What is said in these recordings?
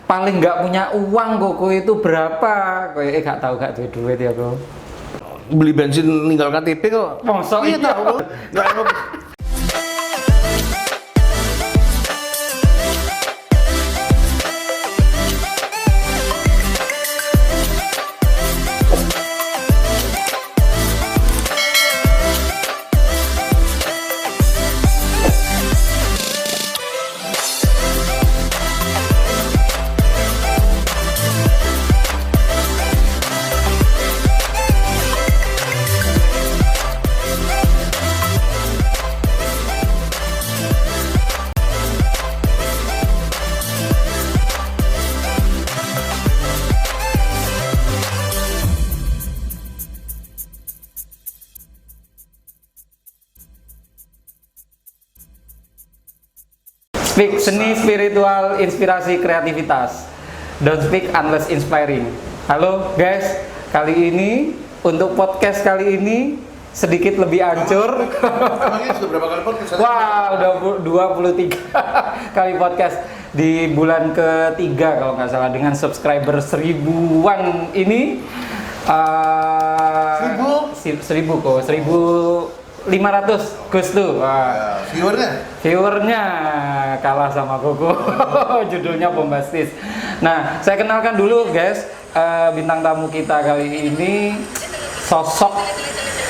paling nggak punya uang koko itu berapa? Kowe gak tahu gak duit duit ya kok. Beli bensin ninggal KTP kok. Mosok Iya iya. tahu. Nggak emang. Speak seni, spiritual, inspirasi, kreativitas. Don't speak unless inspiring. Halo guys, kali ini untuk podcast kali ini sedikit lebih hancur. Emangnya sudah berapa kali podcast? Wah, udah 23 kali podcast di bulan ketiga kalau nggak salah dengan subscriber 1000-an ini. 1000 kok, 1500 Gus tuh. Wah. Viewernya kalah sama Koko. Judulnya bombastis. Nah, saya kenalkan dulu guys, bintang tamu kita kali ini sosok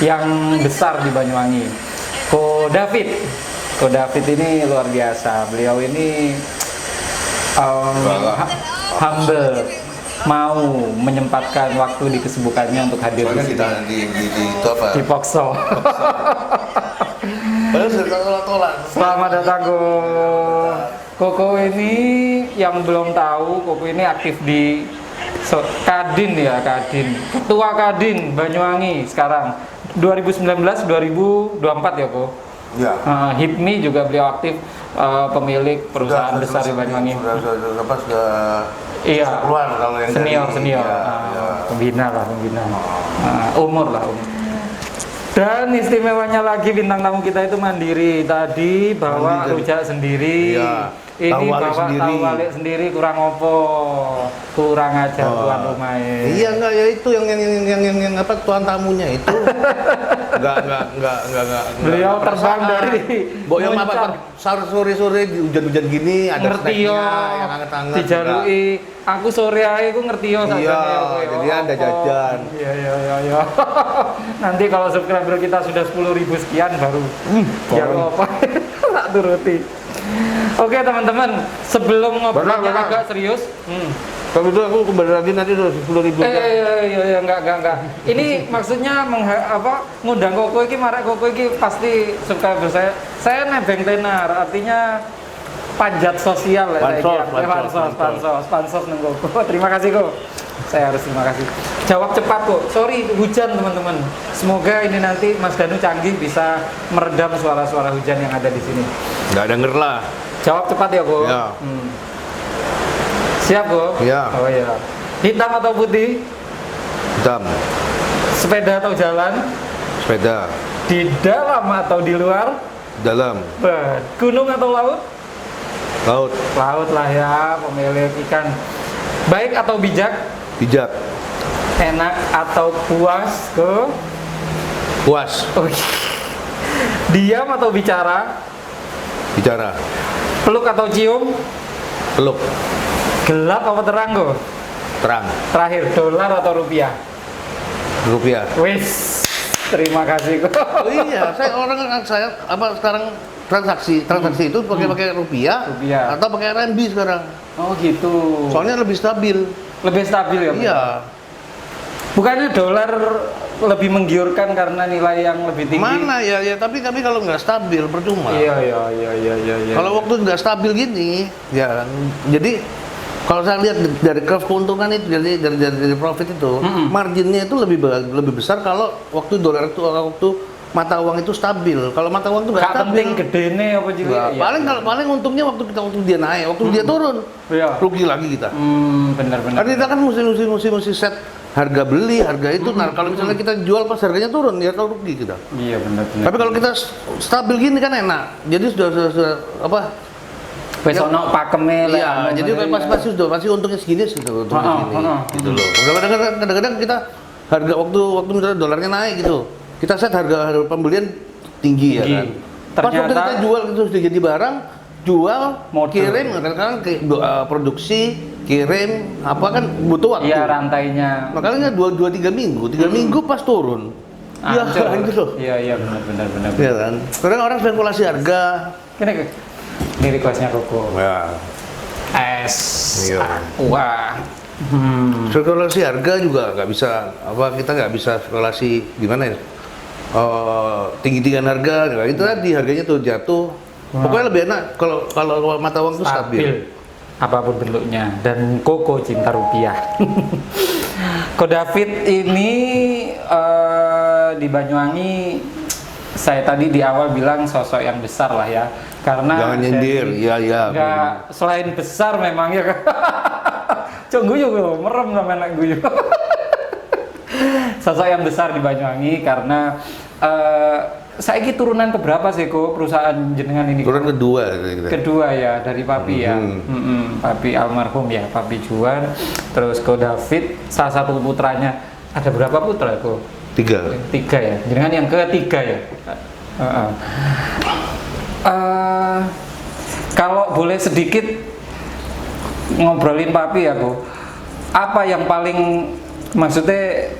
yang besar di Banyuwangi. Ko David. Ko David ini luar biasa. Beliau ini humble, mau menyempatkan waktu di kesibukannya untuk hadir di sini. Itu apa? Di Pokso. Selamat datang Koko ini yang belum tahu, Koko ini aktif di Kadin ya, Kadin. Ketua Kadin Banyuwangi sekarang 2019-2024 ya, Ko. Ya. HIPMI juga beliau aktif, pemilik perusahaan besar di Banyuwangi. Sudah Iya. keluar kalau yang Senior. Ya. Pembina. Umur. Dan istimewanya lagi bintang tamu kita itu mandiri. Tadi bawa rujak sendiri. Iya. Ini Tahu bawa tahu balik sendiri, kurang opo? Kurang ajar tuan rumahnya. Iya enggak, ya itu yang apa tuan tamunya itu. Enggak. Beliau terbang dari Boyong apa sore-sore hujan-hujan gini ada ngerti yo, yang anget-anget. dijalui. Aku sore ae aku ngerti yo Iya, sakjane yo. jadi ada jajan. Iya. Nanti kalau subscriber kita sudah 10.000 sekian baru ya apa tak turuti. Oke teman-teman, sebelum ngobrolnya agak serius, Kalau itu aku kembali lagi nanti udah 10.000. Iya, enggak. Ini maksudnya ngundang Koko iki, marek Koko iki pasti subscriber saya. Saya nebeng tenar, artinya panjat sosial ya. Pansos nang Koko. Terima kasih Kok. Saya harus terima kasih. Jawab cepat Kok. Sorry hujan teman-teman. Semoga ini nanti Mas Danu canggih bisa meredam suara-suara hujan yang ada di sini. Nggak denger lah. Jawab cepat ya Kok. Ya. Siap Kok? Iya. Oh iya. Hitam atau putih? Hitam. Sepeda atau jalan? Sepeda. Di dalam atau di luar? Dalam. Gunung atau laut? Laut. Laut lah ya, pemilik ikan. Baik atau bijak? Bijak. Enak atau puas ke? Puas. Diam atau bicara? Bicara. Peluk atau cium? Peluk. Gelap atau terang Go? Terang. Terakhir, dolar atau rupiah? Rupiah. Wis, terima kasih Go. Oh iya, saya sekarang transaksi itu pakai rupiah atau pakai RMB sekarang. Oh gitu. Soalnya lebih stabil. Lebih stabil ya? Iya. Bukannya dolar lebih menggiurkan karena nilai yang lebih tinggi? Mana ya, tapi kalau nggak stabil percuma. Iya. Kalau waktu nggak stabil gini, ya jadi kalau saya lihat dari curve keuntungan itu, dari profit itu, marginnya itu lebih besar kalau waktu dolar itu waktu mata uang itu stabil. Kalau mata uang itu nggak stabil. Penting gedene apa juga? Ya. Paling untungnya waktu dia naik, waktu dia turun, rugi lagi kita. Benar. Karena kita kan mesti set harga beli, harga itu. Nah, kalau misalnya kita jual pas harganya turun, ya kalau rugi kita. Iya benar. Tapi kalau kita stabil gini kan enak. Jadi sudah Wis ono pakeme lek Iya, jadi pasti untungnya segini gitu, untungnya segini, gitu loh. Kadang-kadang kita harga waktu misalnya dolarnya naik gitu, kita set harga pembelian tinggi ya kan. Pas waktu kita jual itu sudah jadi barang, jual, kirim, kadang-kadang produksi, kirim, apa kan butuh waktu. Iya, rantainya. Makanya 2-3 minggu, 3 minggu pas turun. Ya, gitu loh. Iya, benar. Iya kan. Kadang orang spekulasi harga. Ini requestnya Koko. Ya. Es. Iya. Wah. Spekulasi harga juga nggak bisa, kita nggak bisa spekulasi gimana ya? Tinggi-tinggian harga, itu tadi harganya tuh jatuh. Pokoknya lebih enak kalau mata uang itu stabil. Apapun bentuknya, dan Koko cinta rupiah. Ko David ini di Banyuwangi, saya tadi di awal bilang sosok yang besar lah ya, karena jangan nyindir, iya. Enggak, selain besar memang ya. Cok guyu loh, merem sama anak guyu. Sosok yang besar di Banyuwangi karena saiki turunan keberapa sih kok perusahaan jenengan ini? Turunan kedua. Kedua ya, dari Papi ya. Papi almarhum ya, Papi Juan. Terus Ko David, salah satu putranya. Ada berapa putra kok? 3 ya. Jenengan yang ketiga ya. Kalau boleh sedikit ngobrolin Papi ya kok. Apa yang paling maksudnya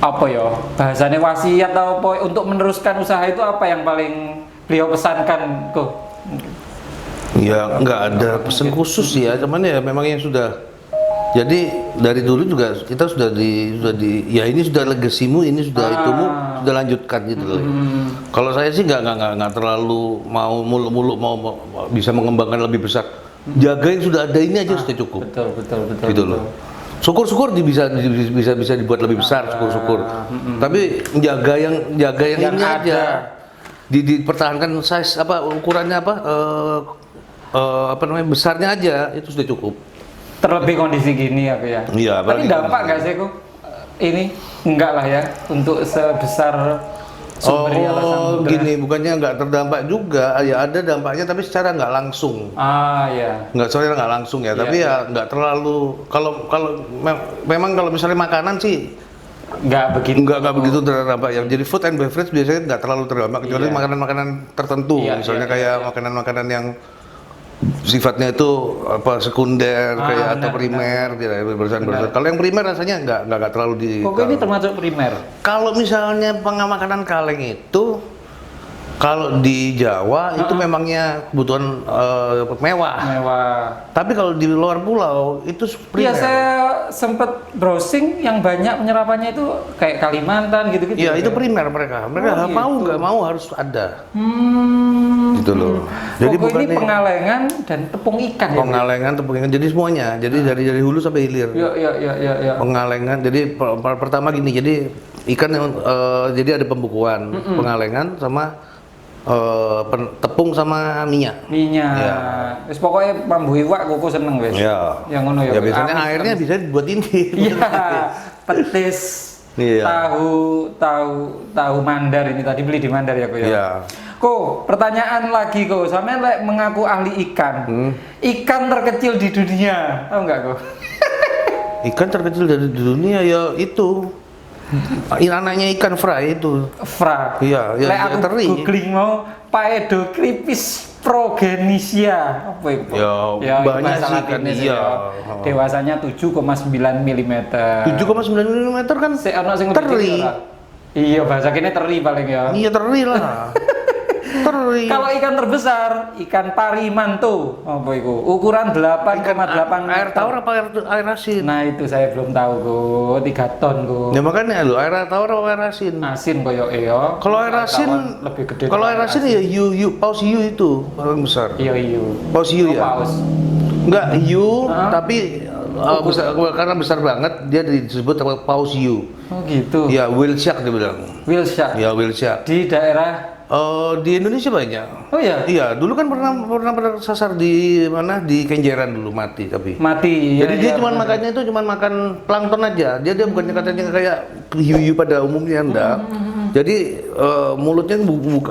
apa ya bahasanya wasiat atau apa untuk meneruskan usaha itu, apa yang paling beliau pesankan kok? Ya nggak ada pesan khusus ya, cuman ya memang yang sudah. Jadi dari dulu juga kita sudah di ya ini sudah legasimu, ini sudah itumu, sudah lanjutkan gitu loh. Kalau saya sih nggak terlalu mau muluk-muluk mau bisa mengembangkan lebih besar. Jaga yang sudah ada ini aja sudah cukup. Betul. Gitu loh. Syukur-syukur bisa dibuat lebih besar, syukur-syukur. Tapi jaga yang ini ada. aja. Dipertahankan size ukurannya besarnya aja itu sudah cukup. Terlebih kondisi gini ya. Iya, tapi dampak nggak sih kok ini? Enggak lah ya untuk sebesar sumber samudra. Gini, bukannya nggak terdampak juga, ya ada dampaknya tapi secara nggak langsung. Ya. Nggak langsung ya, tapi ya nggak terlalu. Kalau memang kalau misalnya makanan sih nggak begitu terdampak. Yang jadi food and beverage biasanya nggak terlalu terdampak kecuali makanan-makanan tertentu, misalnya kayak makanan-makanan yang sifatnya itu sekunder atau primer, berusaha. Kalau yang primer rasanya nggak terlalu di. Kok ini termasuk primer? Kalau misalnya makanan kaleng itu, kalau di Jawa itu memangnya kebutuhan mewah. Tapi kalau di luar pulau itu primer. Iya, saya sempat browsing yang banyak penyerapannya itu kayak Kalimantan gitu-gitu. Iya, itu primer mereka. Mereka nggak mau harus ada. Gitu loh. Jadi bukan ini pengalengan dan tepung ikan. Pengalengan, tepung ikan. Jadi semuanya. Jadi dari hulu sampai hilir. Iya. Pengalengan. Jadi pertama gini. Jadi ikan yang jadi ada pembukuan, pengalengan sama tepung sama minyak. Ya. Wis pokoknya mambu iwak Koko seneng wis. Ya. Yang ngono ya. Ya biasanya airnya bisa buat ini. Iya. Petis. Tahu mandar ini tadi beli di Mandar ya, Ko ya. Iya. Ko, pertanyaan lagi Ko, sampean mengaku ahli ikan. Ikan terkecil di dunia, tahu nggak Ko? Ikan terkecil dari dunia ya itu. Anaknya ikan fry itu. Iya, aku teri. Googling mau Paedocripis progenisia. Apa itu? Ya banyak sih ikan iya. Dewasanya 7,9 mm. 7,9 mm kan teri. Iya, bahasa kini teri paling ya. Iya, teri lah. Teri. Kalau ikan terbesar, ikan parimanto, apa itu? Ukuran 8,8 air tawar apa air asin? Nah, itu saya belum tahu, Go. 3 ton, Go. Ya makanya lo air tawar apa air asin? Asin koyo ya. Kalau air asin lebih gede. Kalau air asin ya paus hiu itu paling besar. Iya, hiu. Paus hiu ya? Paus. Enggak, hiu, tapi besar, karena besar banget dia disebut paus hiu. Oh gitu. Ya, whale shark dia bilang. Whale shark. Ya, whale shark. Di daerah di Indonesia banyak. Oh iya. Iya, dulu kan pernah sasar di mana, di Kenjeran dulu mati tapi. Mati. Jadi dia cuma makannya itu cuma makan plankton aja. Dia bukannya katanya kayak hiu-hiu pada umumnya enggak. Jadi mulutnya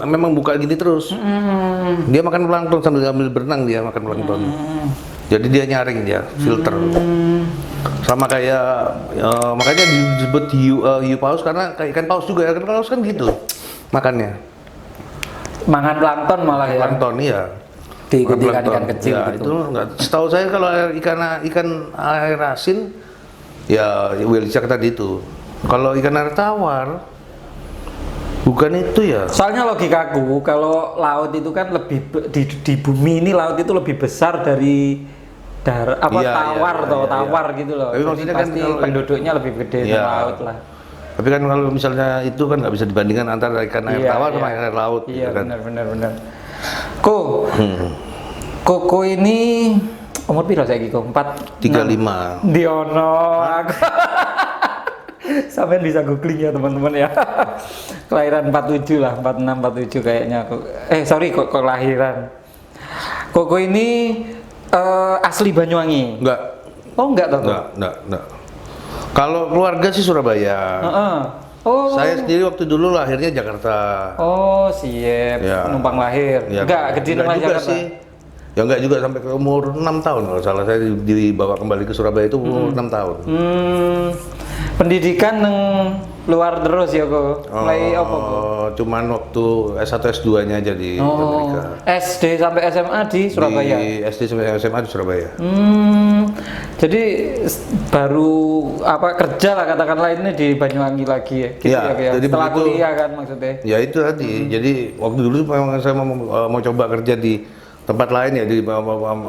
memang buka gini terus. Dia makan plankton sambil berenang, dia makan plankton. Jadi dia nyaring, dia filter. Sama kayak makanya disebut hiu paus karena kayak ikan paus juga. Ikan paus kan gitu makannya. Makan plankton malah ya. Plankton, iya. Diikuti ikan kecil ya, gitu. Itu enggak. Setahu saya kalau ikan air asin ya Wilshire tadi itu. Kalau ikan air tawar bukan itu ya. Soalnya logikaku kalau laut itu kan lebih di bumi ini laut itu lebih besar dari tawar tawar gitu loh. Tapi jadi maksudnya pasti kan penduduknya lebih gede di laut lah. Tapi kan kalau misalnya itu kan nggak bisa dibandingkan antara ikan air tawar sama air laut. Iya, gitu kan. benar. Koko ini umur piro saiki kok? 35. Diono aku. Sampai bisa googling ya teman-teman ya. Kelahiran 47 lah, 46 47 kayaknya aku. Sorry kok kelahiran. Koko ini asli Banyuwangi? Enggak. Oh enggak toh? Enggak. Kalau keluarga sih Surabaya. Oh. Saya sendiri waktu dulu lahirnya Jakarta. Oh, siap. Ya. Penumpang lahir. Ya, Enggak, gede enggak nama juga Jakarta. sih. Ya enggak juga sampai ke umur 6 tahun kalau salah saya dibawa kembali ke Surabaya itu umur 6 tahun. Pendidikan neng luar terus ya kok. Mulai apa kok? Cuman waktu S1 S2-nya aja di Amerika. SD sampai SMA di Surabaya. Di SD sampai SMA di Surabaya. Jadi baru kerja lah katakanlah ini di Banyuwangi lagi ya. Gitu Ya, ya. jadi Setelah begitu, kuliah kan maksudnya. Ya itu tadi. Jadi waktu dulu memang saya mau coba kerja di tempat lain ya,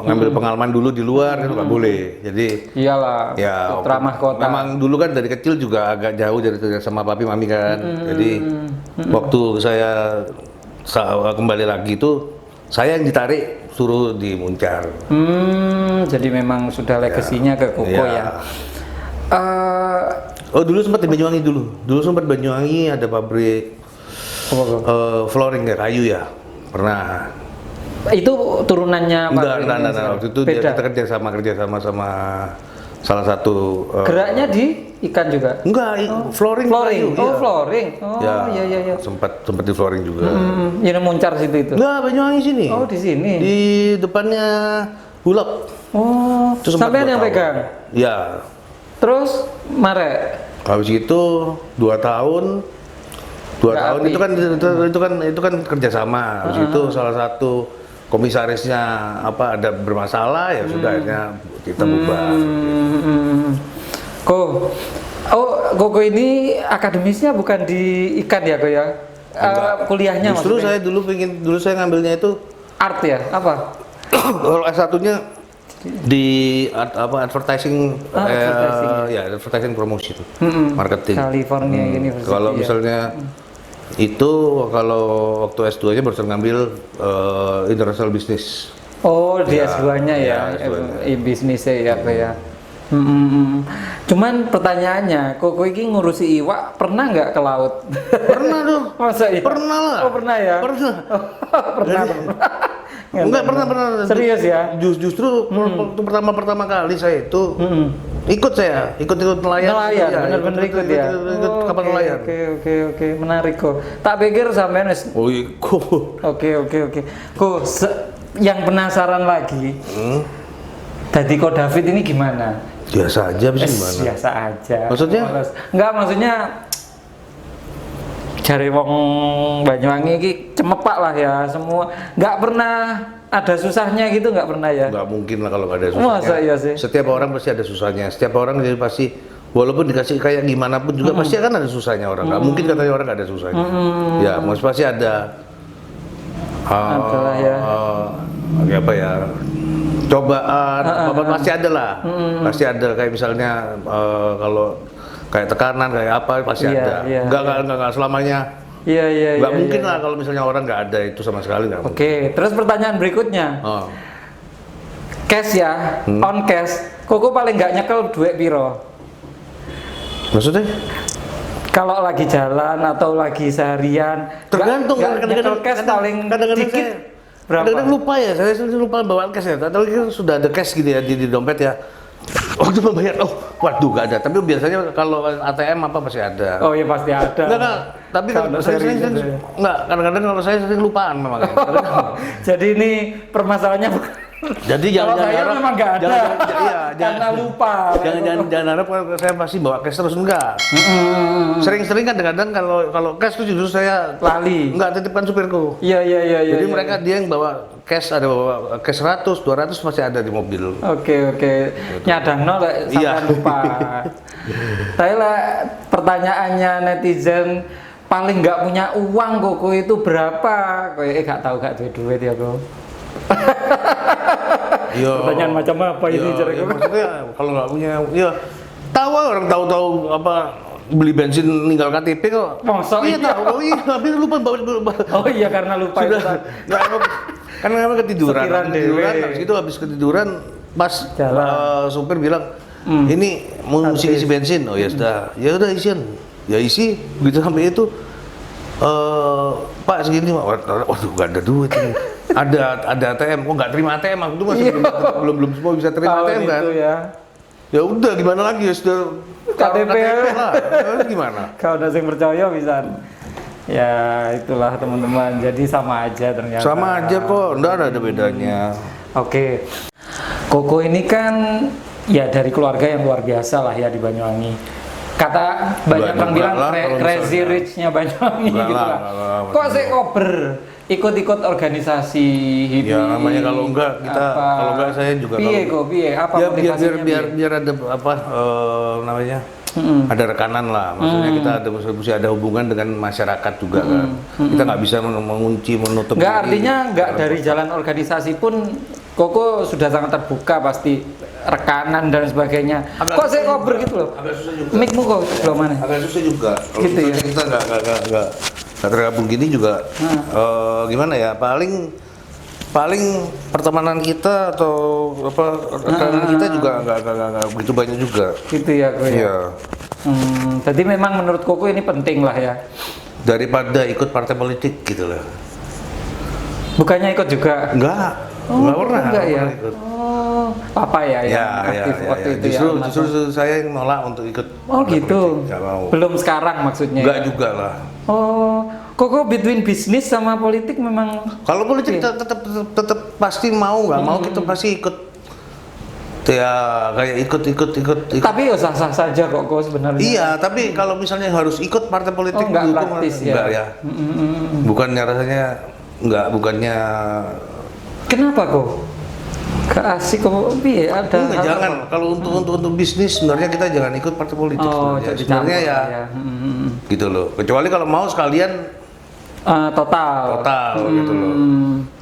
ngambil pengalaman dulu di luar itu nggak boleh. Jadi iyalah, ya putra mahkota. memang dulu kan dari kecil juga agak jauh dari sama papi mami kan. Jadi waktu saya kembali lagi itu saya yang ditarik suruh di Muncar. Jadi memang sudah legasinya ke Koko ya. Oh dulu sempat di Banyuwangi dulu sempat Banyuwangi ada pabrik flooring ya, kayu ya, pernah. Itu turunannya Pak? Enggak. Waktu itu kita kerja sama salah satu. Geraknya di ikan juga? Enggak, flooring. Flooring. Kayu, Flooring. Iya. Sempat di flooring juga. Ini Muncar situ itu. Enggak, Banyuwangi sini. Oh, di sini. Di depannya Bulog. Oh, sampai yang pegang? Ya. Terus Marek? Habis itu 2 tahun. 2 tahun itu kan kerjasama. Habis itu salah satu komisarisnya ada bermasalah ya sudah akhirnya kita bubar. Koko ini akademisnya bukan di ikan ya, Ko ya? Kuliahnya Justru maksudnya? dulu saya ngambilnya itu art ya? Apa? kalau S1-nya di advertising, advertising promotion, marketing. California University. Kalau misalnya itu kalau waktu S2-nya baru ngambil international business. Oh, di S2-nya ya, bisnisnya ya, Pak ya. Cuman pertanyaannya, Koko ini ngurusi iwak pernah nggak ke laut? Pernah dong. Masa ya? Pernah lah. Oh, pernah ya? Pernah. Pernah. Enggak pernah. Serius ya? Justru waktu pertama kali saya itu ikut nelayan. Bener-bener ikut ya. Ikut kapal nelayan. Oke, menarik kok. Tak pikir sampean wis. Oh ikut. Oke. Yang penasaran lagi. Tadi kok David ini gimana? Biasa aja, bisa gimana? Biasa aja. Maksudnya? Enggak, maksudnya cari wong Banyuwangi ini cemepak lah ya semua. Nggak pernah ada susahnya gitu, nggak pernah ya? Nggak mungkin lah kalau nggak ada susahnya. Masa iya sih? Setiap orang pasti ada susahnya. Setiap orang jadi pasti, walaupun dikasih kayak gimana pun juga pasti akan ada susahnya orang. Nggak mungkin katanya orang nggak ada susahnya. Ya, pasti ada. Adalah ya. Apa ya? Cobaan, pasti ada lah. Pasti ada kayak misalnya kalau kayak tekanan kayak apa pasti ada. Nggak selamanya. Iya. Nggak mungkin lah kalau misalnya orang nggak ada itu sama sekali nggak mungkin. Oke, terus pertanyaan berikutnya. Cash ya, on cash. Koko paling nggak nyekel duit piro? Maksudnya? Kalau lagi jalan atau lagi seharian, tergantung kadang-kadang cash paling dikit. Berapa? Kadang-kadang lupa ya, saya lupa bawa cash ya. Tapi kan sudah ada cash gitu ya di dompet ya. Waktu membayar, waduh nggak ada. Tapi biasanya kalau ATM apa pasti ada. Oh iya pasti ada. Enggak. Tapi Kalau saya sering sering, gitu ya. enggak, kadang-kadang kalau saya sering lupaan memang. Jadi ini permasalahannya bukan. Jadi Kalau saya harap- memang nggak ada. Karena lupa. Jangan harap saya pasti bawa cash terus, enggak. Sering-sering kadang-kadang kalau cash itu justru saya Lali. enggak titipkan supirku. Iya. Jadi iya. mereka dia yang bawa cash, ada bawa cash 100, 200 masih ada di mobil. Oke. Nyadang nol sampai Iya. lupa. Tapi lah pertanyaannya netizen paling nggak punya uang koko itu berapa? Nggak tahu gak duit ya kok. Pertanyaan macam apa ini cara kok? Maksudnya kalau nggak punya, tahu orang tahu apa beli bensin ninggal KTP kok. Masa Iya iya? tahu, tapi lupa bawa. Oh iya karena lupa Sudah, itu. kan memang ketiduran. Sekiran dewe. Habis itu habis ketiduran pas Jalan. supir bilang, ini mau isi bensin. Oh ya sudah, ya udah isian. Ya isi, begitu sampai itu, Pak segini, waduh nggak ada duit ini. Ada ATM, kok nggak terima ATM? Aku tuh masih belum semua bisa terima ATM kan? Itu ya. Ya udah gimana lagi ya sudah KTP lah, gimana? Kalau udah sing percaya bisa. Ya itulah teman-teman. Jadi sama aja ternyata. Sama aja kok, enggak ada bedanya. Oke. Koko ini kan ya dari keluarga yang luar biasa lah ya di Banyuwangi. Kata banyak orang bilang crazy rich-nya Banyuwangi gitu lah. Kok saya kober ikut-ikut organisasi hippie? Ya namanya kalau enggak kita, kalau enggak saya juga piye apa ya motivasinya? biar ada apa namanya? Ada rekanan lah, maksudnya kita mesti ada hubungan dengan masyarakat juga kan. Kita nggak bisa mengunci, menutup. Nggak, artinya nggak dari jalan organisasi pun Koko sudah sangat terbuka pasti rekanan dan sebagainya. Kok saya kober gitu loh? Agak susah juga. Mic-mu kok sebelah mana? Agak susah juga. Kalau Gitu ya? kita nggak tergabung gini juga. Gimana ya? Paling pertemanan kita atau apa rekanan kita juga nggak begitu banyak juga. Gitu ya Ko ya? Iya. Jadi memang menurut Koko ini penting lah ya. Daripada ikut partai politik gitu lah. Bukannya ikut juga? Nggak pernah. Enggak ya? Pernah ikut. Oh, apa ya yang aktif waktu itu ya? Justru saya yang nolak untuk ikut. Oh partai gitu. politik. Nggak mau. Belum sekarang maksudnya? Nggak ya? juga lah. Oh, Koko between bisnis sama politik memang. Kalau politik tetap pasti mau, nggak mau kita pasti ikut. Ya kayak ikut. Tapi ya sah-sah saja kok sebenarnya. Iya, tapi kalau misalnya harus ikut partai politik nggak mendukung, praktis enggak ya? ya. Bukannya rasanya bukannya. Kenapa kok? Gak asik kok, piye ada? Enggak, jangan. Kalau untuk bisnis sebenarnya kita jangan ikut partai politik Oh, sebenarnya. jadi Sebenarnya campur ya. Gitu loh. Kecuali kalau mau sekalian total gitu loh.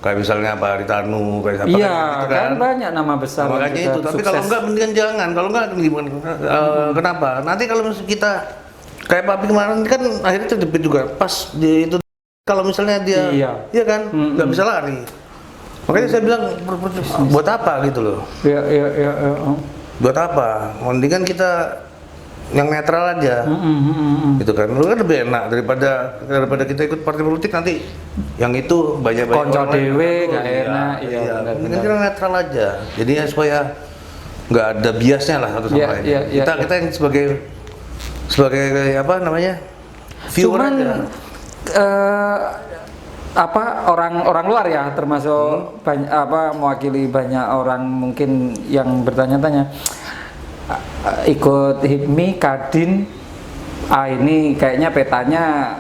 Kayak misalnya Pak Haritanu, kayak siapa iya gitu kan banyak nama besar yang makanya juga itu. Tapi sukses. kalau enggak mendingan jangan. Kalau enggak gimana? Kenapa? Nanti kalau misalnya kita kayak Papi kemarin kan akhirnya terjepit juga pas dia itu. Kalau misalnya dia, iya kan, nggak bisa lari. Makanya saya bilang buat apa gitu loh? Iya. Buat apa? Mendingan kita yang netral aja, gitu kan? Lu kan lebih enak daripada kita ikut partai politik nanti yang itu banyak konco dewe gak enak. Iya, mendingan kita netral aja. Jadinya supaya nggak ada biasnya lah satu sama lain. Kita yang sebagai apa namanya? Viewer Cuman aja. Orang luar ya termasuk mewakili banyak orang mungkin yang bertanya-tanya ikut HIPMI, Kadin, ini kayaknya petanya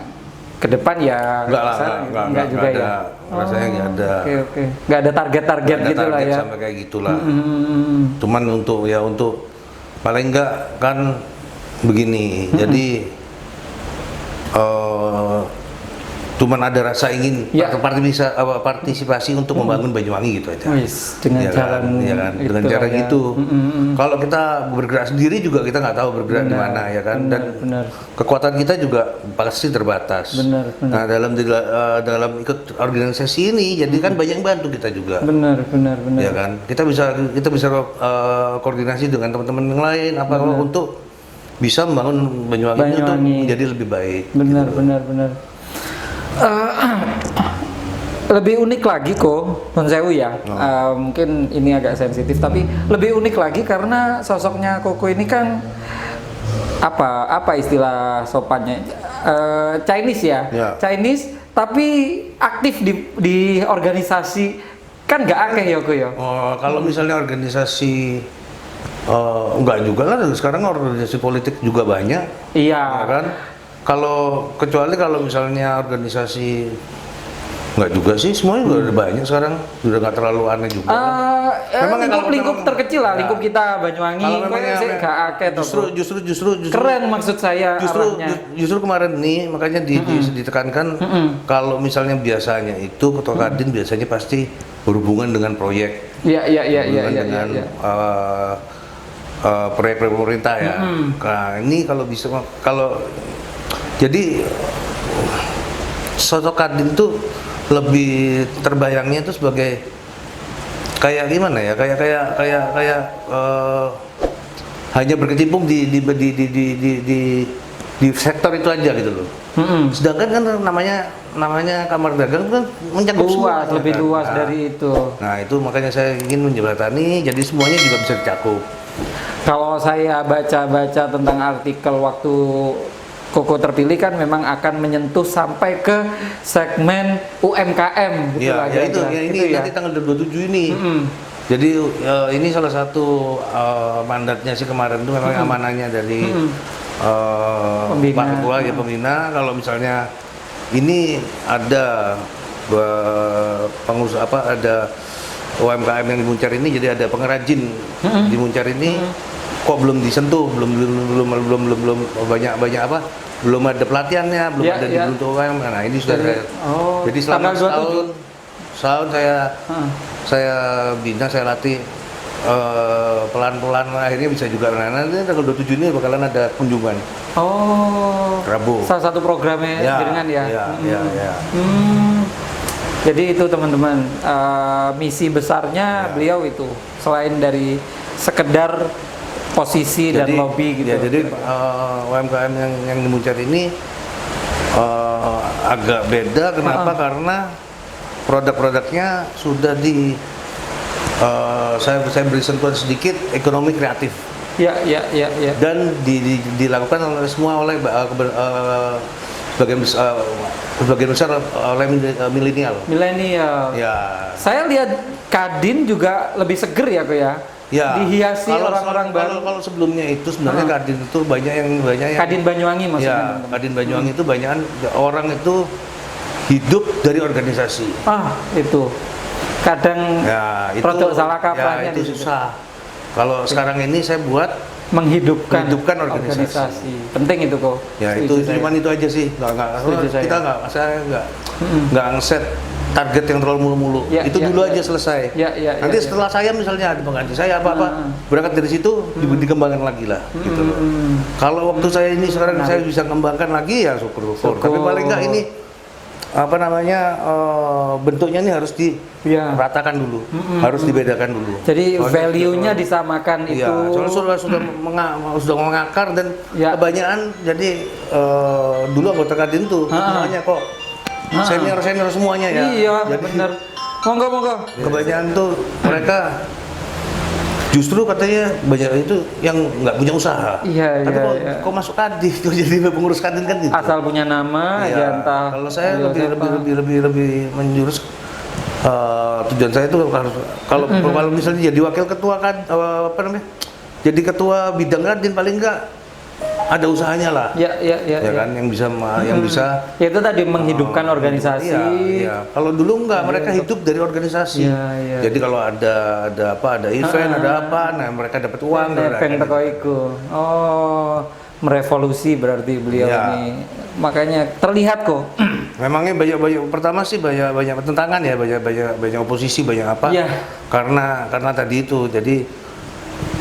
ke depan ya enggak juga ada, ya. Rasanya nggak ada. Oke. Nggak ada target gitu lah ya. Sampai kayak gitulah. Cuman untuk paling enggak kan begini. Jadi cuman ada rasa ingin partisipasi untuk membangun Banyuwangi gitu aja. Dengan jalan dengan cara gitu. Kalau kita bergerak sendiri juga kita nggak tahu bergerak di mana ya kan. Dan kekuatan kita juga pasti terbatas. Nah dalam ikut organisasi ini jadi kan banyak bantu kita juga. Benar. Ya kan. Kita bisa koordinasi dengan teman-teman yang lain untuk bisa membangun Banyuwangi untuk menjadi lebih baik. Benar. lebih unik lagi kok, Nun Sewu ya. Mungkin ini agak sensitif, tapi lebih unik lagi karena sosoknya Koko ini kan apa istilah sopannya, Chinese ya, Chinese tapi aktif di organisasi kan nggak akeh ya Ko ya. Kalau misalnya organisasi enggak juga lah, sekarang organisasi politik juga banyak. Iya. Ya kan? Kecuali kalau misalnya organisasi enggak juga sih, semuanya juga ada banyak sekarang, udah nggak terlalu aneh juga. Lingkup terkecil lah, lingkup kita Banyuwangi, nggak akeh justru keren maksud saya justru kemarin nih makanya ditekankan kalau misalnya biasanya itu ketua Kadin biasanya pasti berhubungan dengan proyek, dengan proyek pemerintah ya. Nah ini kalau bisa jadi sosok Kadin tuh lebih terbayangnya itu sebagai kayak gimana ya, kayak hanya berkecimpung di sektor itu aja gitu loh. Sedangkan kan namanya kamar dagang kan mencakup semua, lebih kan? luas dari itu. Nah itu makanya saya ingin menjembatani, jadi semuanya juga bisa dicakup. Kalau saya baca-baca tentang artikel waktu Koko terpilih kan memang akan menyentuh sampai ke segmen UMKM gitu lah. Ya itu ya, ini nanti tanggal 27 ini. Jadi ini salah satu mandatnya sih kemarin itu memang amanahnya dari Pak Ketua ya, pembina. Kalau misalnya ini ada pengusaha ada UMKM yang di Muncar ini, jadi ada pengrajin di Muncar ini kok belum disentuh, belum banyak belum ada pelatihannya, belum ada dibentuk UMKM. Nah ini sudah jadi selama setahun saya bina, saya latih pelan-pelan, akhirnya bisa juga. Nah nanti tanggal 27 ini bakalan ada kunjungan. Rabu. Salah satu programnya jaringan ya. Ya. Jadi itu teman-teman, misi besarnya beliau itu selain dari sekedar posisi dan lobby gitu. Ya, jadi UMKM yang di Muncar ini agak beda. Kenapa? Karena produk-produknya sudah saya beri sentuhan sedikit ekonomi kreatif. Ya. Dan dilakukan oleh semua oleh sebagian besar oleh milenial. Ya. Saya lihat Kadin juga lebih seger ya Ko ya. Dihiasi orang-orang baru. Kalau sebelumnya itu sebenarnya Kadin itu banyak yang Kadin Banyuwangi maksudnya. Ya, Kadin Banyuwangi itu banyak orang itu hidup dari organisasi. Itu kadang produk salah kaprahnya itu susah. Kalau sekarang ini saya buat menghidupkan organisasi. Penting itu kok. Ya itu cuman itu aja sih. Saya nggak ngeset target yang terlalu mulu-mulu. Itu dulu aja selesai. Nanti setelah saya misalnya ada pengganti saya apa berangkat dari situ dikembangkan lagi lah gitu loh. Kalau waktu saya ini sekarang saya bisa kembangkan lagi ya syukur. Tapi paling nggak ini bentuknya ini harus diratakan dulu, harus dibedakan dulu. Jadi value-nya disamakan itu. Soalnya sudah mengakar dan kebanyakan. Jadi dulu anggota Kadin tuh semuanya kok senior semuanya ya. Iya, benar. Monggo. Kebanyakan tuh mereka justru katanya banyak itu yang nggak punya usaha. Tapi kok masuk Kadin tuh jadi pengurus Kadin kan gitu. Asal punya nama aja entah. Kalau saya lebih menjurus tujuan saya itu harus kalau misalnya jadi wakil ketua jadi ketua bidang Kadin paling enggak ada usahanya lah. Ya kan yang bisa. Ya itu tadi menghidupkan organisasi. Iya. Kalau dulu enggak, mereka hidup dari organisasi. Jadi kalau ada event, ada apa, nah mereka dapat uang dari merevolusi berarti beliau ini. Makanya terlihat kok. Memangnya banyak pertama sih banyak pertentangan ya, banyak oposisi, banyak apa. Karena tadi itu. Jadi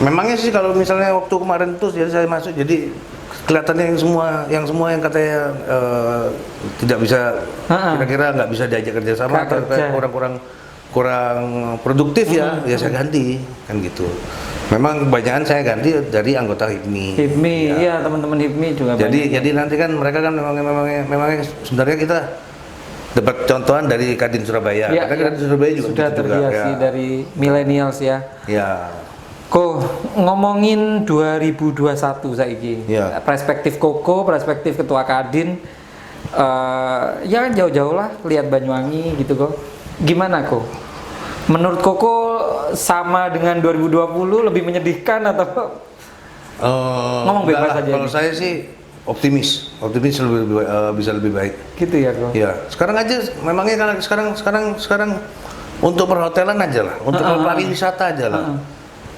memangnya sih kalau misalnya waktu kemarin tuh jadi saya masuk jadi kelihatannya yang semua yang katanya tidak bisa kira-kira nggak bisa diajak kerjasama atau kurang produktif ya saya ganti kan gitu. Memang kebanyakan saya ganti dari anggota HIPMI. Teman-teman HIPMI juga. Jadi nanti kan mereka kan memang sebenarnya kita dapat contohan dari Kadin Surabaya. Ya, Karena Kadin Surabaya juga sudah gitu terhiasi juga, dari millennials ya. Ya. Ko ngomongin 2021 saiki. Ya. Perspektif Koko, perspektif Ketua Kadin, ya kan jauh-jauh lah lihat Banyuwangi gitu kok. Gimana kok? Menurut Koko sama dengan 2020 lebih menyedihkan atau ngomong bebas aja? Kalau saya sih optimis bisa lebih baik. Gitu ya kok. Ya, sekarang aja memangnya kan sekarang untuk perhotelan aja lah, untuk pariwisata aja lah.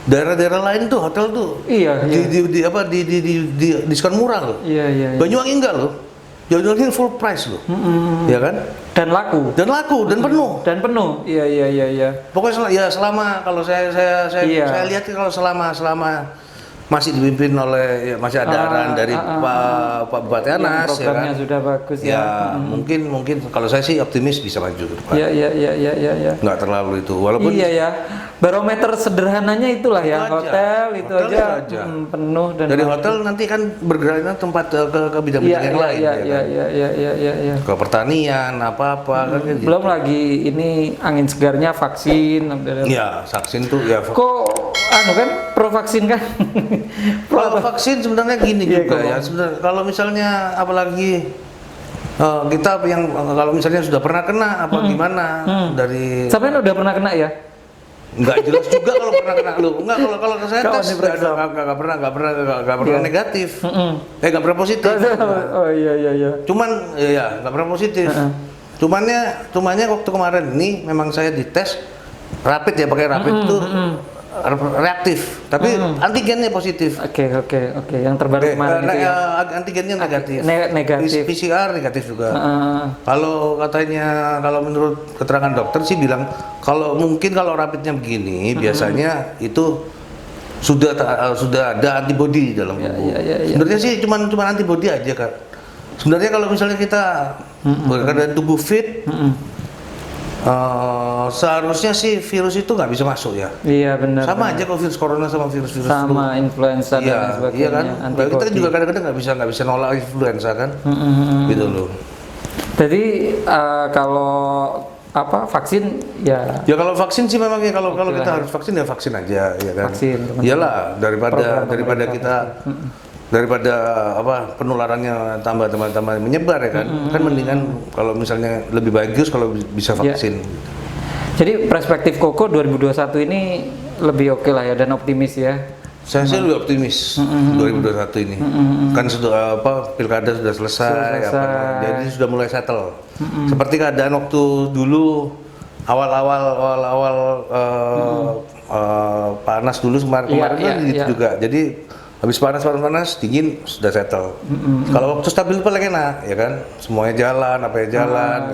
Daerah-daerah lain tuh hotel tuh Iya. di diskon murah loh. Iya. Banyuwangi enggak loh. Banyuwangi full price loh. Ya kan? Dan laku Dan penuh. dan penuh. Iya. Pokoknya selama kalau saya Iya. lihat kalau selama masih dipimpin oleh masih ada arahan dari Pak Bupati Anas ya programnya kan. sudah bagus ya. Mungkin kalau saya sih optimis bisa maju ke depan. Iya. Nggak terlalu itu walaupun Iya ya. Barometer sederhananya itulah ya, hotel itu aja, penuh dan dari hotel nanti kan bergeraknya tempat ke bidang-bidang yang lain ya kan? Iya. Ke pertanian apa-apa kan gitu. Belum lagi ini angin segarnya vaksin. Iya, vaksin tuh ya. Kok kan pro vaksin kan? Kalau vaksin sebenarnya gini Iya, juga ya. Sebenarnya kalau misalnya apalagi kita yang kalau misalnya sudah pernah kena apa gimana dari Sampai udah pernah kena ya? nggak jelas juga kalau pernah kena lu. Nggak kalau saya tes nggak pernah negatif. Nggak pernah positif. Oh iya. Cuman ya nggak pernah positif. Cumannya waktu kemarin ini memang saya dites rapid ya, pakai rapid itu reaktif, tapi antigennya positif. Oke. Yang terbaru kemarin itu ya. Antigennya negatif. Negatif. PCR negatif juga. Kalau menurut keterangan dokter sih bilang kalau rapidnya begini biasanya itu sudah ada antibodi dalam tubuh. Sebenarnya sih cuma antibodi aja Kak. Sebenarnya kalau misalnya kita berkeadaan tubuh fit, seharusnya sih virus itu nggak bisa masuk ya. Iya benar. Sama aja kalau virus corona sama virus sama flu. Influenza dan lain sebagainya. Iya kan. Kita juga kadang-kadang nggak bisa nolak influenza kan. Gitu loh. Jadi kalau vaksin ya. Ya kalau vaksin sih memang ya kalau kita harus vaksin ya vaksin aja ya kan. Vaksin. Iyalah daripada kita daripada penularannya tambah menyebar ya kan. Kan mendingan kalau misalnya lebih bagus kalau bisa vaksin. Jadi perspektif Koko 2021 ini lebih oke lah ya dan optimis ya. Saya sih lebih optimis 2021 ini. Kan sudah pilkada sudah selesai. Jadi sudah mulai settle. Seperti keadaan waktu dulu awal panas dulu kemarin kan gitu juga. Jadi habis panas dingin sudah settle. Kalau waktu stabil paling enak ya kan, semuanya jalan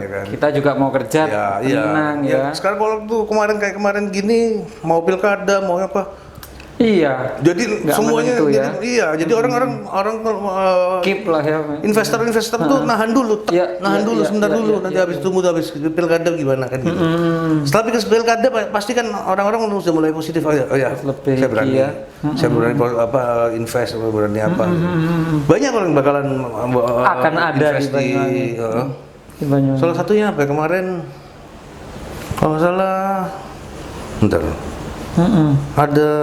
ya kan. Kita juga mau kerja tenang ya. Sekarang kalau waktu kemarin gini mau pilkada mau apa? Iya. Jadi semuanya jadi orang keep lah ya. Investor tuh nahan dulu sebentar dulu nanti habis pilkada gimana kan gitu. Setelah pilkada pasti kan orang-orang sudah mulai positif saya berani invest berani apa. Banyak orang bakalan akan ada invest di Banyuwangi. Salah satunya apa kemarin kalau nggak salah bentar. Ada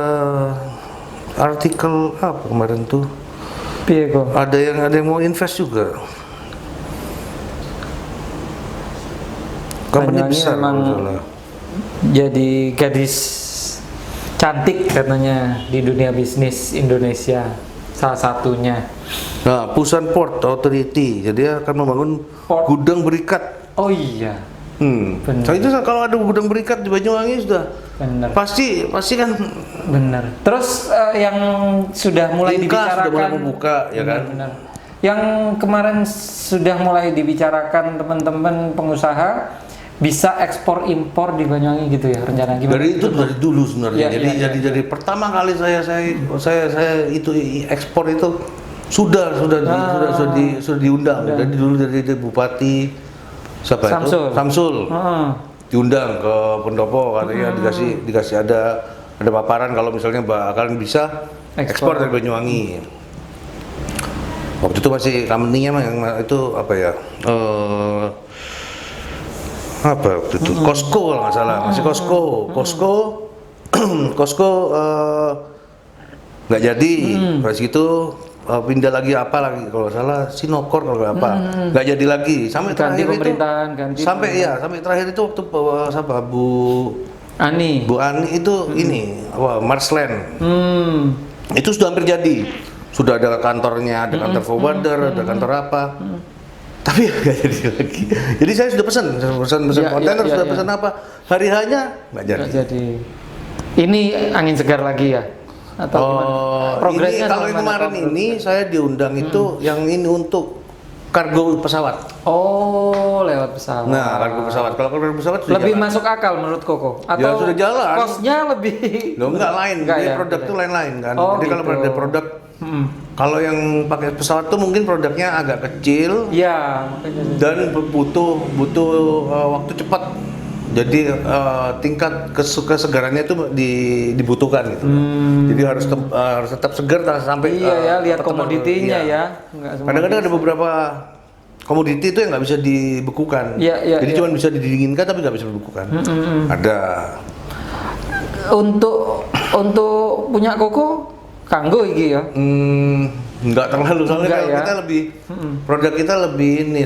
artikel apa kemarin tuh? Ada yang mau invest juga. Company besar memang jadi gadis cantik katanya di dunia bisnis Indonesia salah satunya. Nah, Pusan Port Authority jadi akan membangun gudang berikat. Oh iya. So itu kalau ada gudang berikat di Banyuwangi sudah benar. Pasti kan benar. Terus yang sudah mulai dibicarakan sudah mulai membuka ya kan. Benar. Yang kemarin sudah mulai dibicarakan teman-teman pengusaha bisa ekspor impor di Banyuwangi gitu ya rencana gimana? Dari dulu sebenarnya. Jadi pertama kali saya itu ekspor itu sudah diundang dari dulu dari Bupati siapa Samsul. itu? Samsul. Diundang ke Pendopo katanya dikasih ada paparan kalau misalnya bakalan bisa ekspor dari Banyuwangi. Waktu itu masih company-nya yang itu apa ya? apa waktu itu? Costco kalau nggak salah, masih Costco nggak jadi, pas itu pindah lagi apa lagi kalau nggak salah Sinokor kalau nggak apa, nggak jadi lagi sampai Ganti terakhir itu pemerintahan, sampai terakhir itu waktu siapa Bu Ani itu ini Marsland itu sudah hampir jadi, sudah ada kantornya, ada kantor forwarder, ada kantor apa. Tapi nggak jadi lagi. Jadi saya sudah pesan kontainer, sudah pesan apa, hari hanya nggak jadi. Nggak jadi. Ini angin segar lagi ya? Atau gimana? Progresnya ini kalau yang kemarin ini saya diundang itu yang ini untuk kargo pesawat. Oh, lewat pesawat. Nah, kargo pesawat. Kalau kargo pesawat sudah lebih jalan. masuk akal menurut Koko? Atau Ya, sudah jalan. Kosnya lebih? Loh, enggak lain. Enggak Jadi ya? produk itu lain-lain kan. Oh, Jadi kalau gitu. ada produk kalau yang pakai pesawat tuh mungkin produknya agak kecil. Iya, makanya. Dan butuh waktu cepat. Jadi tingkat kesegarannya itu dibutuhkan gitu. Jadi harus tetap segar sampai Iya ya, lihat tetap komoditinya iya. ya. Nggak semua Kadang-kadang ada bisa. beberapa komoditi itu yang nggak bisa dibekukan. Iya, Jadi iya. cuma bisa didinginkan tapi nggak bisa dibekukan. Ada. Untuk punya Koko kanggo iki ya. Nggak terlalu soalnya Enggak kalau ya? kita lebih produk kita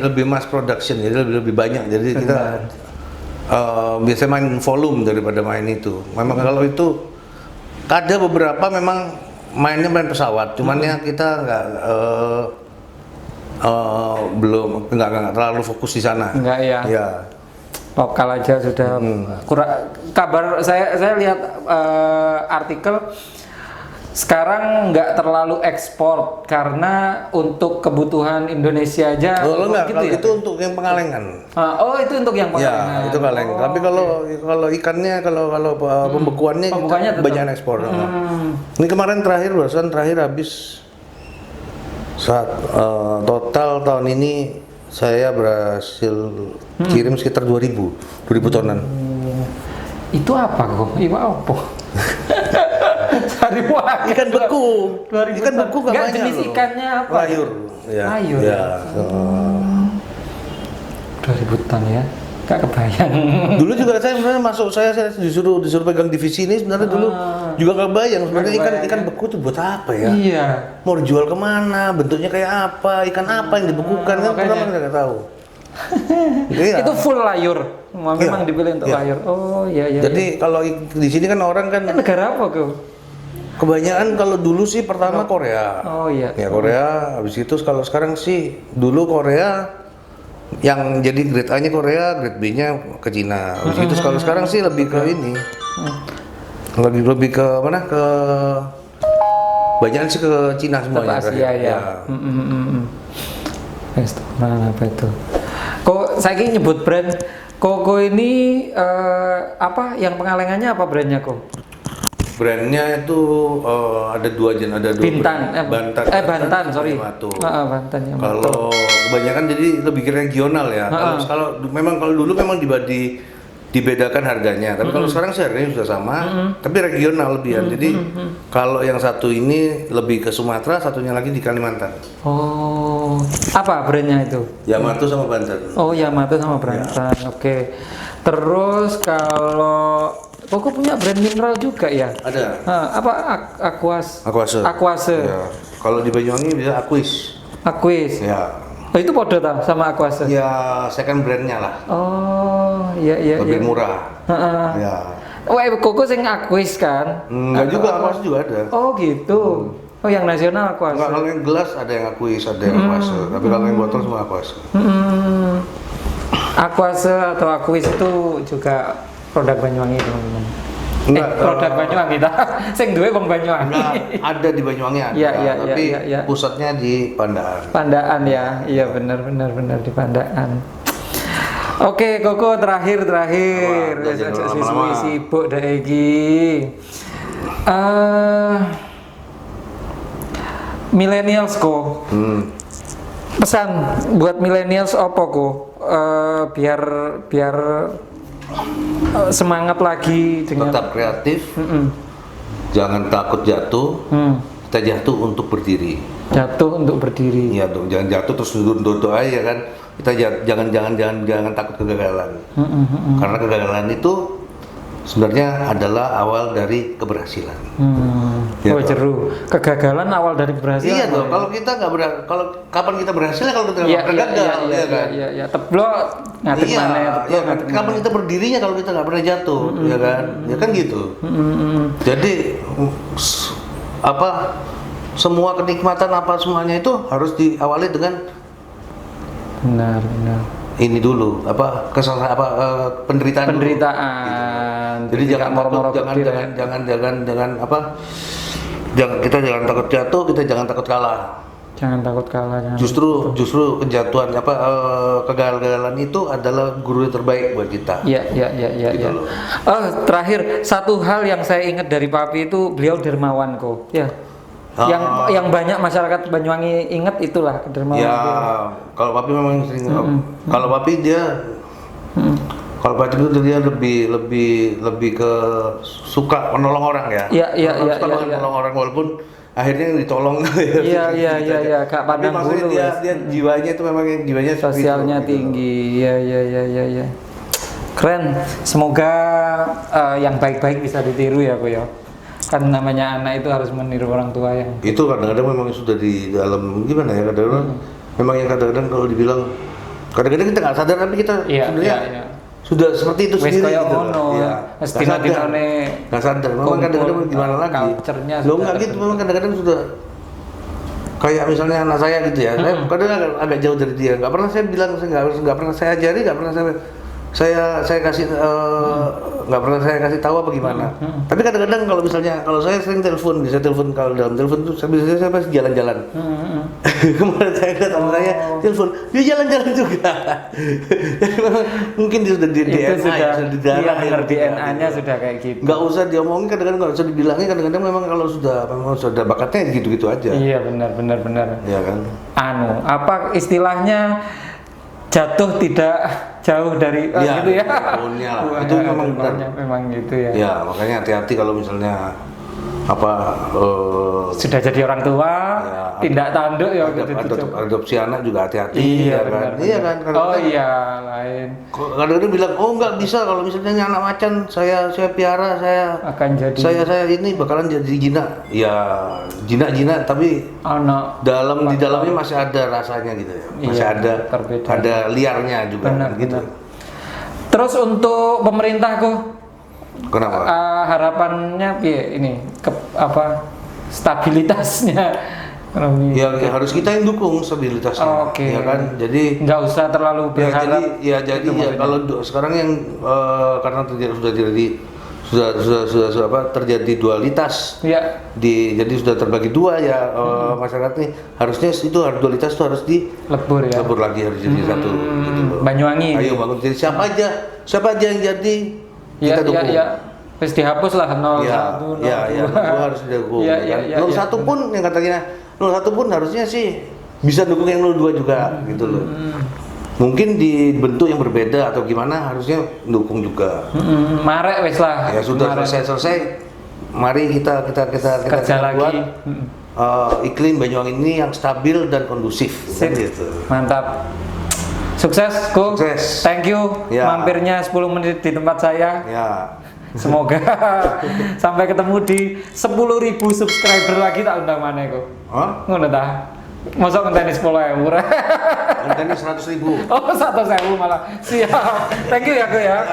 lebih mass production, jadi lebih banyak. Jadi kita biasanya main volume daripada main itu. Memang kalau itu ada beberapa memang main pesawat, cuman ya kita nggak terlalu fokus di sana. Enggak ya. Ya. Lokal aja sudah kurang. Kabar saya lihat artikel sekarang nggak terlalu ekspor karena untuk kebutuhan Indonesia aja. Kalau enggak, gitu kalau ya? itu untuk yang pengalengan. Oh, itu untuk yang pengalengan. Ya, itu kaleng. Oh, Tapi kalau ikannya, kalau pembekuannya Pembekuannya kita tetap. banyak ekspor. Ini kemarin terakhir habis saat total tahun ini saya berhasil kirim sekitar 2000 tonan. Itu apa kok? Iwa apa? Cari uang. Ikan beku. 2000 Ikan beku Nggak, banyak jenis loh. ikannya apa? Layur. Ya. Layur. Ya. 2000 ton ya. Gak kebayang. Dulu juga saya sebenarnya saya disuruh pegang divisi ini sebenarnya dulu juga nggak bayang sebenarnya ikan beku itu buat apa ya? Iya. Mau dijual kemana? Bentuknya kayak apa? Ikan apa yang dibekukan kan makanya. kita nggak tahu. Iya. Itu full layur. Memang Iya. dipilih untuk Iya. layur. Oh iya iya. Jadi kalau di sini kan orang kan negara apa kok? kebanyakan kalau dulu sih pertama Korea. Oh iya. Ya Korea, habis itu kalau sekarang sih dulu Korea yang jadi grade A-nya Korea, grade B-nya ke Cina. Habis itu kalau sekarang sih lebih ke ini. Lebih ke mana? Ke banyak sih ke Cina semuanya. Ke Asia ya. Restoran apa itu? Kok saya nyebut brand Koko ini apa yang pengalengannya apa brandnya kok? Brandnya itu ada dua Bintan, brand. Bantan, sorry. Yamato. Bantan Yamato. Kalau kebanyakan jadi lebih ke regional ya. Kalau dulu memang dibedakan harganya. Tapi kalau sekarang sih harganya sudah sama, tapi regional lebihan. Jadi kalau yang satu ini lebih ke Sumatera, satunya lagi di Kalimantan. Oh, apa brandnya itu? Yamato sama Banten. Oh, Yamato sama Bantan. Oke. Terus kalau Koko punya brand mineral juga ya? Ada. Apa Aquase. Ya. Kalau di Banyuwangi bisa Aquis. Aquis. Ya. Oh, itu podo ta sama Aquase? Ya second brandnya lah. Oh, iya. Lebih murah. Ya. Oh, Koko sing Aquis kan? Enggak juga, Aquas juga ada. Oh, gitu. Oh, yang nasional Aquase. Enggak, kalau yang gelas ada yang Aquis, ada yang Aquas. Tapi kalau yang botol semua Aquas. Aquase atau Aquis itu juga produk Banyuwangi, teman-teman. Enggak, Produk Banyuwangi ta. Sing duwe wong Banyuwangi. Enggak, ada di Banyuwangi ada, Iya, tapi iya. pusatnya di Pandaan. Pandaan ya. Iya, benar di Pandaan. Oke, Koko terakhir. Wah, belajar lama-lama. Sibuk dah iki. Millennials kok. Pesan buat millennials apa kok? Biar semangat lagi dengan Tetap kreatif, jangan takut jatuh, kita jatuh untuk berdiri. Jatuh untuk berdiri. Iya dong, jangan jatuh terus duduk aja kan. Kita jangan takut kegagalan. Karena kegagalan itu sebenarnya adalah awal dari keberhasilan. Ya, oh jeru, kegagalan awal dari keberhasilan. Iya dong, kalau kita nggak kalau kapan kita berhasil kalau kita nggak pernah gagal, iya kan? Iya, teblok ngadeg maneh, iya kan. Kapan kita berdirinya kalau kita nggak pernah jatuh, ya kan? Ya kan gitu. Jadi semua kenikmatan semuanya itu harus diawali dengan benar. Ini dulu penderitaan. Gitu. Jadi jangan takut jatuh, kita jangan takut kalah. Jangan takut kalah. Justru kejatuhan kegagalan itu adalah guru yang terbaik buat kita. Iya. Gitu loh. Terakhir satu hal yang saya ingat dari Papi itu beliau dermawan kok. Ya. Yang banyak masyarakat Banyuwangi ingat itulah dermawan. Ya, kalau Papi memang sering. Kalau Papi kalau Papi itu dia lebih ke suka menolong orang ya. Iya. Menolong orang walaupun akhirnya ditolong. Iya. Kak pandang bulu. Dia jiwanya itu memang jiwanya sosialnya itu, tinggi. Iya. Keren. Semoga yang baik-baik bisa ditiru ya, Ko ya. Kan namanya anak itu harus meniru orang tua yang itu kadang-kadang memang sudah di dalam gimana ya kadang-kadang memang yang kadang-kadang kalau dibilang kadang-kadang kita nggak sadar tapi kita sebenarnya sudah seperti itu sendiri gitu loh. Nggak sadar memang kadang-kadang gimana lagi lo nggak gitu memang kadang-kadang sudah kayak misalnya anak saya gitu ya saya kadang agak jauh dari dia nggak pernah saya bilang nggak pernah saya ajari nggak pernah saya kasih nggak pernah saya kasih tahu apa gimana. Tapi kadang-kadang kalau saya sering telepon, bisa telepon kalau dalam telepon tuh saya pasti jalan-jalan. Kemarin saya lihat teman saya telepon, dia jalan-jalan juga. Mungkin dia sudah di DNA, sudah di darah, DNA-nya sudah kayak gitu. Nggak usah diomongin, kadang-kadang nggak usah dibilangin, kadang-kadang memang kalau sudah bakatnya gitu-gitu aja. Iya benar. Iya kan. Apa istilahnya? Jatuh tidak jauh dari gitu ya. Lah. Itu memang benar. Memang gitu ya. Ya, makanya hati-hati kalau misalnya sudah jadi orang tua, ya, tindak tanduk ya adopsi anak juga hati-hati. Iya, ya kan. Iya kan. Lain. Kadang-kadang bilang, "Oh, nggak bisa kalau misalnya anak macan saya piara, saya akan jadi saya ini bakalan jadi jinak." Ya, jinak tapi di dalamnya masih ada rasanya gitu ya. Masih ada liarnya juga benar, gitu. Terus untuk pemerintah kok kenapa? Harapannya ini stabilitasnya ya harus kita yang dukung stabilitasnya. Ya kan, jadi nggak usah terlalu berharap. Jadi kalau sekarang yang karena sudah terjadi dualitas. Ya. Jadi sudah terbagi dua ya masyarakat nih. Harusnya itu dualitas itu harus lebur lagi harus jadi satu. Gitu loh. Banyuwangi. Ayo bangun. Jadi siapa aja yang jadi kita dukung. Terus dihapus lah 01. Harus didukung. 01 pun yang katanya 01 pun harusnya sih bisa dukung yang 02 juga gitu loh. Mungkin di bentuk yang berbeda atau gimana harusnya dukung juga. Marek wes lah. Ya sudah selesai. Mari kita buat iklim Banyuwangi ini yang stabil dan kondusif. Gitu. Mantap. Sukses, Ko. Sukses. Thank you. Ya. Mampirnya 10 menit di tempat saya. Ya. Semoga sampai ketemu di 10.000 subscriber lagi tak undang mana kok. Ngono ta? Masa ngenteni 10.000 ora? Ngenteni 100.000. Oh, 100.000 malah. Siap. Thank you ya, Ko ya.